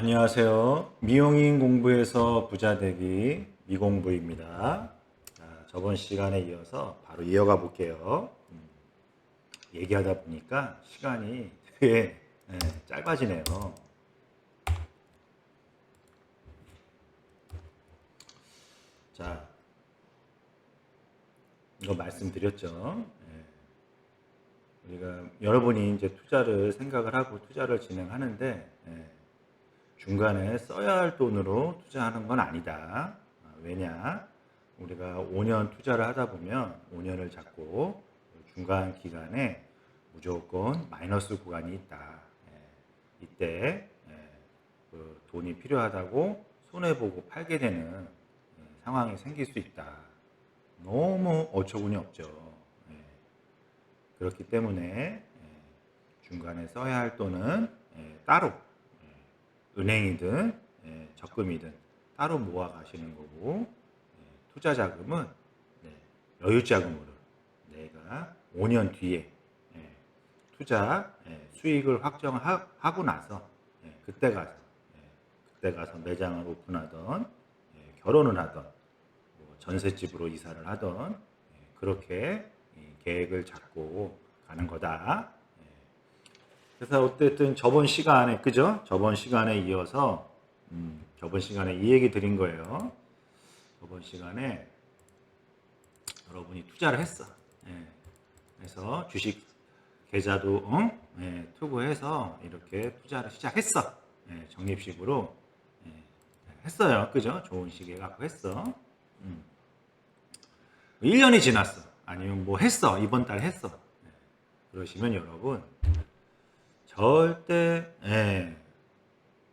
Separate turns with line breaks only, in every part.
안녕하세요. 미용인 공부에서 부자 되기 미공부입니다. 자, 저번 시간에 이어서 바로 이어가 볼게요. 얘기하다 보니까 시간이 되게 짧아지네요. 자, 이거 말씀드렸죠. 우리가 여러분이 이제 투자를 생각을 하고 투자를 진행하는데 중간에 써야 할 돈으로 투자하는 건 아니다. 왜냐? 우리가 5년 투자를 하다 보면 5년을 잡고 중간 기간에 무조건 마이너스 구간이 있다. 이때 그 돈이 필요하다고 손해보고 팔게 되는 상황이 생길 수 있다. 너무 어처구니 없죠. 그렇기 때문에 중간에 써야 할 돈은 따로 은행이든 적금이든 따로 모아 가시는 거고, 투자 자금은 여유 자금으로 내가 5년 뒤에 투자 수익을 확정하고 나서 그때 가서 매장을 오픈하던 결혼을 하던 뭐 전셋집으로 이사를 하던 그렇게 계획을 잡고 가는 거다. 그래서 어쨌든 저번 시간에 그죠? 저번 시간에 이어서 저번 시간에 이 얘기 드린 거예요. 저번 시간에 여러분이 투자를 했어. 그래서 주식 계좌도 투고해서 이렇게 투자를 시작했어. 적립식으로 했어요. 그죠? 좋은 시기에 갖고 했어. 1년이 지났어. 아니면 뭐 했어. 이번 달 했어. 그러시면 여러분 절대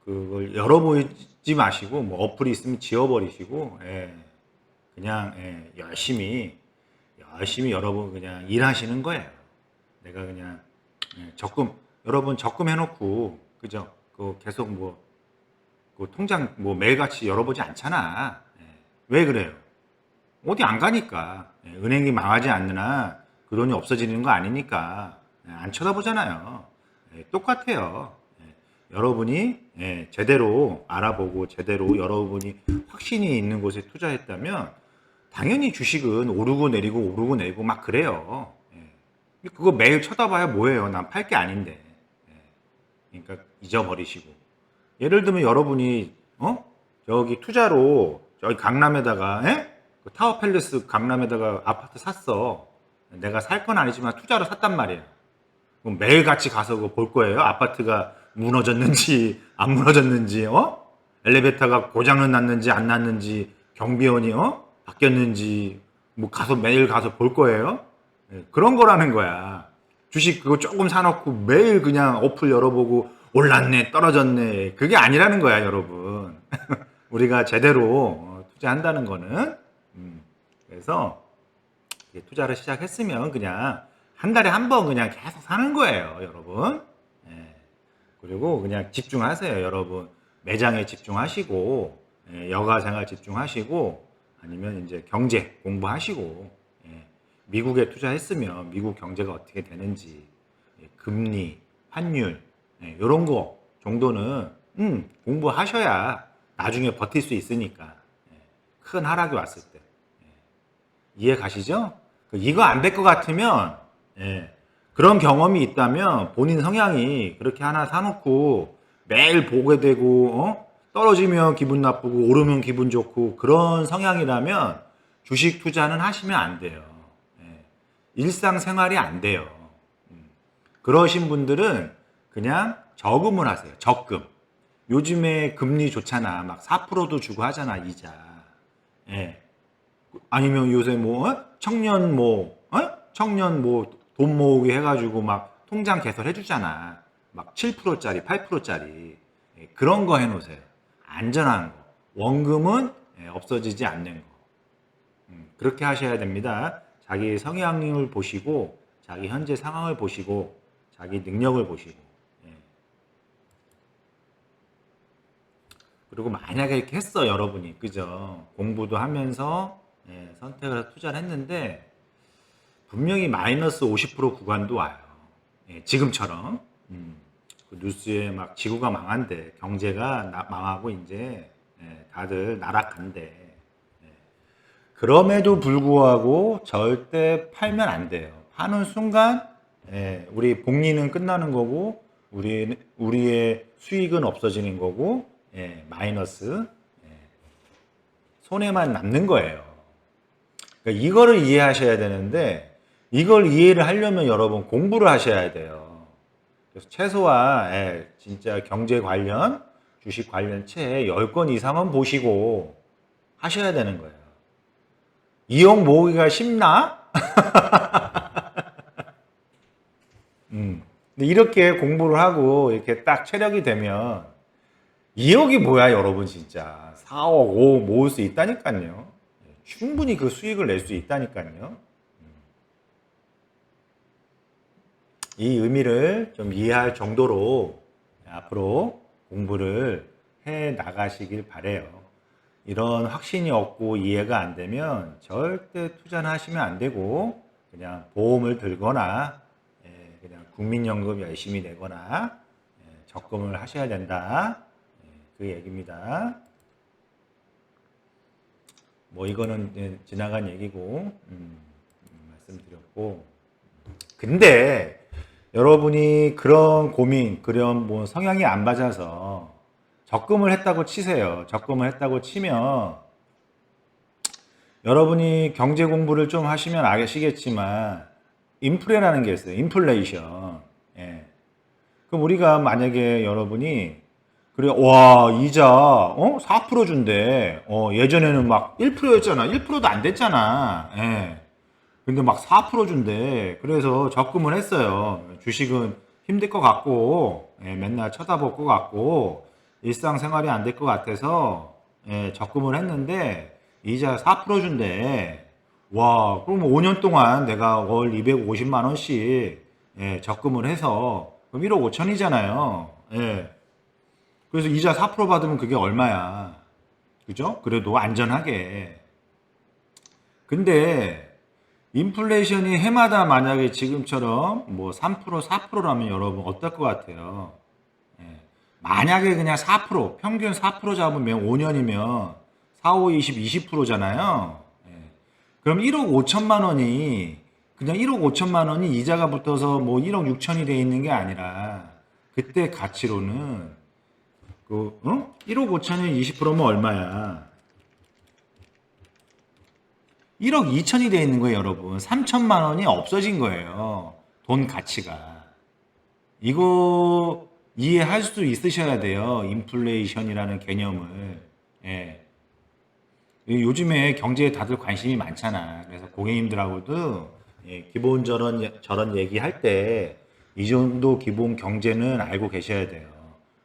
그걸 열어보지 마시고 뭐 어플이 있으면 지워버리시고 그냥 열심히 여러분 그냥 일하시는 거예요. 내가 그냥 적금 여러분 적금 해놓고 그죠? 그 계속 그 통장 뭐 매일같이 열어보지 않잖아. 왜 그래요? 어디 안 가니까. 은행이 망하지 않느나 그 돈이 없어지는 거 아니니까 안 쳐다보잖아요. 똑같아요. 여러분이 제대로 알아보고 제대로 여러분이 확신이 있는 곳에 투자했다면 당연히 주식은 오르고 내리고 막 그래요. 그거 매일 쳐다봐야 뭐예요? 난 팔 게 아닌데. 그러니까 잊어버리시고. 예를 들면 여러분이 저기 투자로 저기 강남에다가 그 타워팰리스 강남에다가 아파트 샀어. 내가 살 건 아니지만 투자로 샀단 말이에요. 그럼 매일같이 가서 그거 볼 거예요. 아파트가 무너졌는지 안 무너졌는지 엘리베이터가 고장은 났는지 안 났는지 경비원이 바뀌었는지 뭐 가서 매일 가서 볼 거예요. 그런 거라는 거야. 주식 그거 조금 사놓고 매일 그냥 어플 열어보고 올랐네 떨어졌네 그게 아니라는 거야 여러분. 우리가 제대로 투자한다는 거는 그래서 투자를 시작했으면 그냥 한 달에 한 번 그냥 계속 사는 거예요 여러분. 그리고 그냥 집중하세요 여러분. 매장에 집중하시고 여가 생활 집중하시고 아니면 이제 경제 공부하시고 미국에 투자했으면 미국 경제가 어떻게 되는지 금리 환율 이런 거 정도는 공부하셔야 나중에 버틸 수 있으니까. 큰 하락이 왔을 때 이해 가시죠? 이거 안 될 것 같으면 그런 경험이 있다면 본인 성향이 그렇게 하나 사놓고 매일 보게 되고 떨어지면 기분 나쁘고 오르면 기분 좋고 그런 성향이라면 주식 투자는 하시면 안 돼요. 일상생활이 안 돼요. 그러신 분들은 그냥 저금을 하세요. 적금. 요즘에 금리 좋잖아. 막 4%도 주고 하잖아, 이자. 아니면 요새 청년 돈 모으기 해가지고 막 통장 개설해 주잖아. 막 7%짜리, 8%짜리. 그런 거 해놓으세요. 안전한 거. 원금은 없어지지 않는 거. 그렇게 하셔야 됩니다. 자기 성향을 보시고, 자기 현재 상황을 보시고, 자기 능력을 보시고. 그리고 만약에 이렇게 했어, 여러분이. 그죠? 공부도 하면서 선택을 해서 투자를 했는데, 분명히 마이너스 50% 구간도 와요. 지금처럼. 그 뉴스에 막 지구가 망한대, 경제가 망하고 이제 다들 나락간대. 그럼에도 불구하고 절대 팔면 안 돼요. 파는 순간 우리 복리는 끝나는 거고 우리의 수익은 없어지는 거고 마이너스 손해만 남는 거예요. 그러니까 이거를 이해하셔야 되는데 이걸 이해를 하려면 여러분 공부를 하셔야 돼요. 그래서 최소한 진짜 경제 관련 주식 관련 책 10권 이상은 보시고 하셔야 되는 거예요. 이용 모으기가 쉽나? 근데 이렇게 공부를 하고 이렇게 딱 체력이 되면 2억이 뭐야 여러분 진짜 4억 5억 모을 수 있다니까요. 충분히 그 수익을 낼 수 있다니까요. 이 의미를 좀 이해할 정도로 앞으로 공부를 해 나가시길 바래요. 이런 확신이 없고 이해가 안 되면 절대 투자는 하시면 안 되고 그냥 보험을 들거나 그냥 국민연금 열심히 내거나 적금을 하셔야 된다. 그 얘기입니다. 뭐 이거는 지나간 얘기고 말씀드렸고 근데 여러분이 그런 고민 그런 뭐 성향이 안 맞아서 적금을 했다고 치세요. 적금을 했다고 치면 여러분이 경제 공부를 좀 하시면 아시겠지만 인플레라는 게 있어요. 인플레이션. 그럼 우리가 만약에 여러분이 그래 와 이자 4% 준대. 예전에는 막 1%였잖아. 1%도 안 됐잖아. 근데 막 4% 준대. 그래서 적금을 했어요. 주식은 힘들 것 같고 맨날 쳐다볼 것 같고 일상생활이 안 될 것 같아서 적금을 했는데 이자 4% 준대. 와, 그럼 5년 동안 내가 월 250만 원씩 적금을 해서 그럼 1억 5천이잖아요. 그래서 이자 4% 받으면 그게 얼마야? 그죠? 그래도 안전하게. 근데 인플레이션이 해마다 만약에 지금처럼 뭐 3%, 4%라면 여러분 어떨 것 같아요? 만약에 그냥 4%, 평균 4% 잡으면 5년이면 4, 5, 20, 20%잖아요. 그럼 1억 5천만 원이 그냥 1억 5천만 원이 이자가 붙어서 뭐 1억 6천이 돼 있는 게 아니라 그때 가치로는 1억 5천에 20%면 얼마야? 1억 2천이 돼 있는 거예요, 여러분. 3천만 원이 없어진 거예요. 돈 가치가. 이거 이해할 수 있으셔야 돼요. 인플레이션이라는 개념을. 예. 요즘에 경제에 다들 관심이 많잖아. 그래서 고객님들하고도 기본 저런 얘기할 때 이 정도 기본 경제는 알고 계셔야 돼요.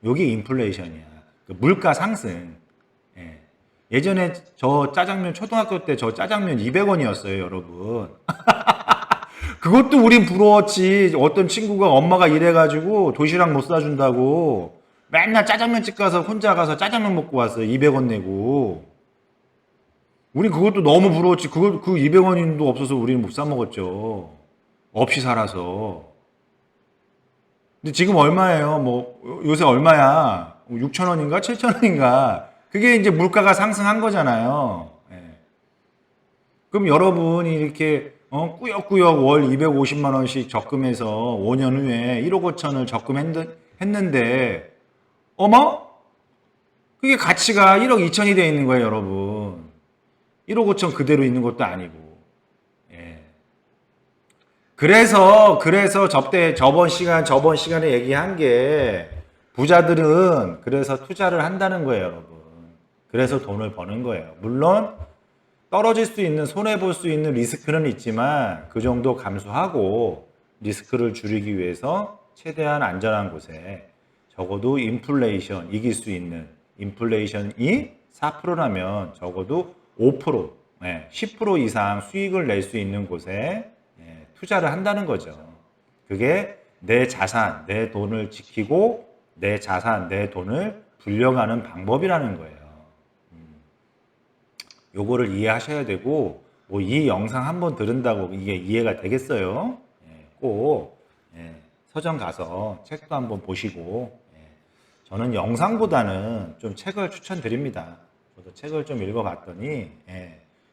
요게 인플레이션이야. 그 물가 상승. 예. 예전에 저 짜장면 초등학교 때 저 짜장면 200원이었어요, 여러분. 그것도 우린 부러웠지. 어떤 친구가 엄마가 이래가지고 도시락 못 사준다고 맨날 짜장면집 가서 혼자 가서 짜장면 먹고 왔어요. 200원 내고. 우리 그것도 너무 부러웠지. 그 200원도 없어서 우리는 못 사 먹었죠. 없이 살아서. 근데 지금 얼마예요? 뭐, 요새 얼마야? 6천 원인가? 7천 원인가? 그게 이제 물가가 상승한 거잖아요. 그럼 여러분이 이렇게, 꾸역꾸역 월 250만 원씩 적금해서 5년 후에 1억 5천을 적금했는데, 어머? 그게 가치가 1억 2천이 돼 있는 거예요, 여러분. 1억 5천 그대로 있는 것도 아니고. 예. 그래서 저번 시간에 얘기한 게 부자들은 그래서 투자를 한다는 거예요, 여러분. 그래서 돈을 버는 거예요. 물론 떨어질 수 있는, 손해볼 수 있는 리스크는 있지만 그 정도 감수하고 리스크를 줄이기 위해서 최대한 안전한 곳에 적어도 인플레이션 이길 수 있는 인플레이션이 4%라면 적어도 5%, 10% 이상 수익을 낼 수 있는 곳에 투자를 한다는 거죠. 그게 내 자산, 내 돈을 지키고 내 자산, 내 돈을 불려가는 방법이라는 거예요. 요거를 이해하셔야 되고 뭐 이 영상 한번 들은다고 이게 이해가 되겠어요? 꼭 서점 가서 책도 한번 보시고, 저는 영상보다는 좀 책을 추천드립니다. 저도 책을 좀 읽어봤더니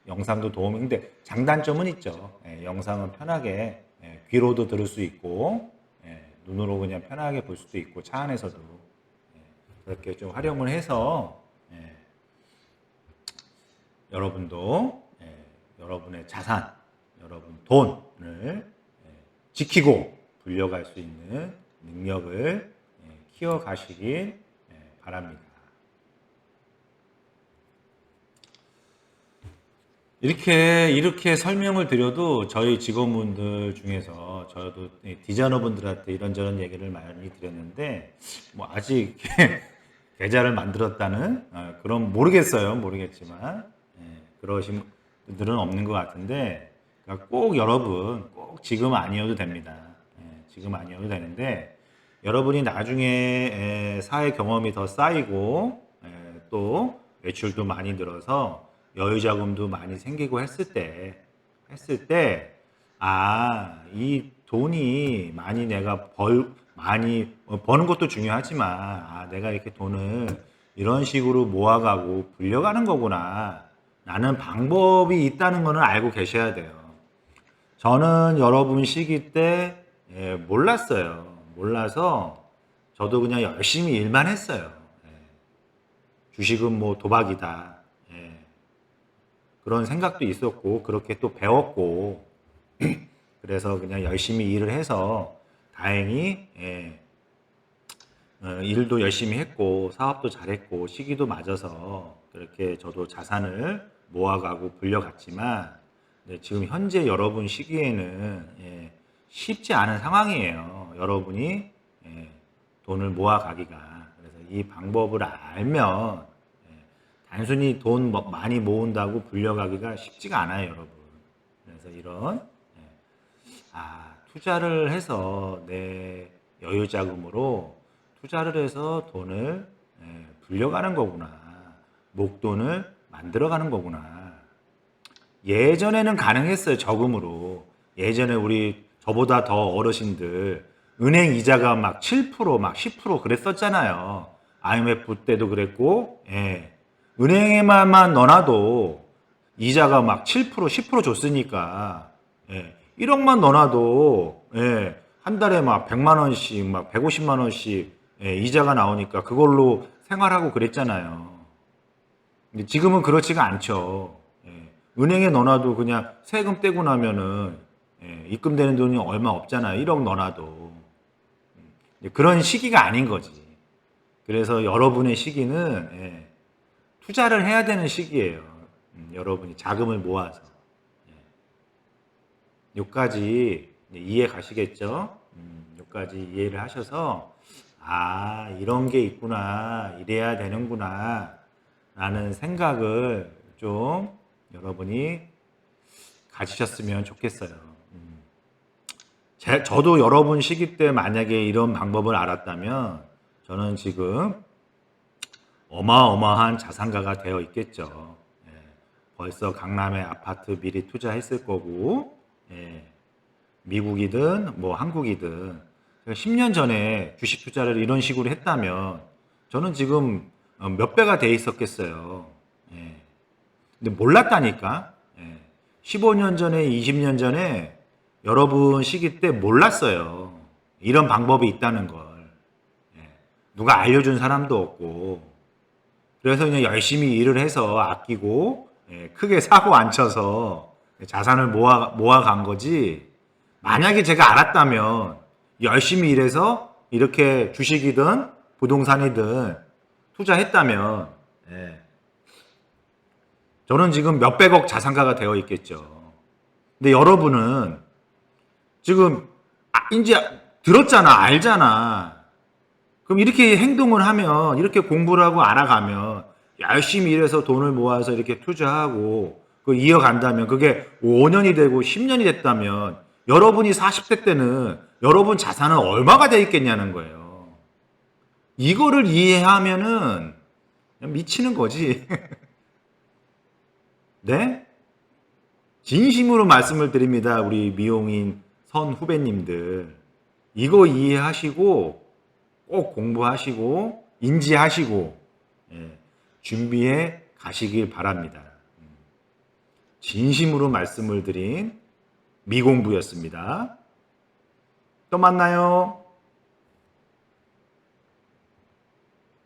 영상도 도움이, 근데 장단점은 있죠. 영상은 편하게 귀로도 들을 수 있고 눈으로 그냥 편하게 볼 수도 있고 차 안에서도 그렇게 좀 활용을 해서 여러분도 여러분의 자산, 여러분 돈을 지키고 불려갈 수 있는 능력을 키워가시길 바랍니다. 이렇게 설명을 드려도 저희 직원분들 중에서 저도 디자이너분들한테 이런저런 얘기를 많이 드렸는데 뭐 아직 계좌를 만들었다는 그런 모르겠지만 그러신 분들은 없는 것 같은데 그러니까 꼭 여러분 꼭 지금 아니어도 됩니다. 지금 아니어도 되는데 여러분이 나중에 사회 경험이 더 쌓이고 또 매출도 많이 늘어서 여유자금도 많이 생기고 했을 때, 이 돈이 많이 내가 많이 버는 것도 중요하지만, 내가 이렇게 돈을 이런 식으로 모아가고 불려가는 거구나. 라는 방법이 있다는 거는 알고 계셔야 돼요. 저는 여러분 시기 때 몰랐어요. 몰라서 저도 그냥 열심히 일만 했어요. 주식은 뭐 도박이다. 그런 생각도 있었고 그렇게 또 배웠고 그래서 그냥 열심히 일을 해서 다행히 일도 열심히 했고 사업도 잘했고 시기도 맞아서 그렇게 저도 자산을 모아가고 불려갔지만 지금 현재 여러분 시기에는 쉽지 않은 상황이에요. 여러분이 돈을 모아가기가. 그래서 이 방법을 알면 단순히 돈 많이 모은다고 불려가기가 쉽지가 않아요, 여러분. 그래서 이런 투자를 해서 내 여유 자금으로 투자를 해서 돈을 불려가는 거구나. 목돈을 만들어가는 거구나. 예전에는 가능했어요, 저금으로. 예전에 저보다 더 어르신들 은행 이자가 막 7%, 막 10% 그랬었잖아요. IMF 때도 그랬고, 은행에만 넣어놔도 이자가 막 7%, 10% 줬으니까 1억만 넣어놔도 한 달에 막 100만 원씩, 막 150만 원씩 이자가 나오니까 그걸로 생활하고 그랬잖아요. 근데 지금은 그렇지가 않죠. 은행에 넣어놔도 그냥 세금 떼고 나면은 입금되는 돈이 얼마 없잖아요. 1억 넣어놔도. 그런 시기가 아닌 거지. 그래서 여러분의 시기는 투자를 해야 되는 시기예요. 여러분이 자금을 모아서. 여기까지 이해 가시겠죠? 여기까지 이해를 하셔서 이런 게 있구나, 이래야 되는구나 라는 생각을 좀 여러분이 가지셨으면 좋겠어요. 저도 여러분 시기 때 만약에 이런 방법을 알았다면 저는 지금 어마어마한 자산가가 되어 있겠죠. 벌써 강남에 아파트 미리 투자했을 거고, 미국이든 뭐 한국이든 10년 전에 주식 투자를 이런 식으로 했다면 저는 지금 몇 배가 돼 있었겠어요. 근데 몰랐다니까. 15년 전에, 20년 전에 여러분 시기 때 몰랐어요. 이런 방법이 있다는 걸. 누가 알려준 사람도 없고. 그래서 그냥 열심히 일을 해서 아끼고 크게 사고 안 쳐서 자산을 모아간 거지. 만약에 제가 알았다면 열심히 일해서 이렇게 주식이든 부동산이든 투자했다면 저는 지금 몇백억 자산가가 되어 있겠죠. 근데 여러분은 지금 이제 들었잖아, 알잖아. 그럼 이렇게 행동을 하면, 이렇게 공부를 하고 알아가면, 열심히 일해서 돈을 모아서 이렇게 투자하고, 이어간다면, 그게 5년이 되고 10년이 됐다면, 여러분이 40대 때는 여러분 자산은 얼마가 돼 있겠냐는 거예요. 이거를 이해하면은, 미치는 거지. 네? 진심으로 말씀을 드립니다. 우리 미용인 선 후배님들. 이거 이해하시고 꼭 공부하시고 인지하시고 준비해 가시길 바랍니다. 진심으로 말씀을 드린 미공부였습니다. 또 만나요.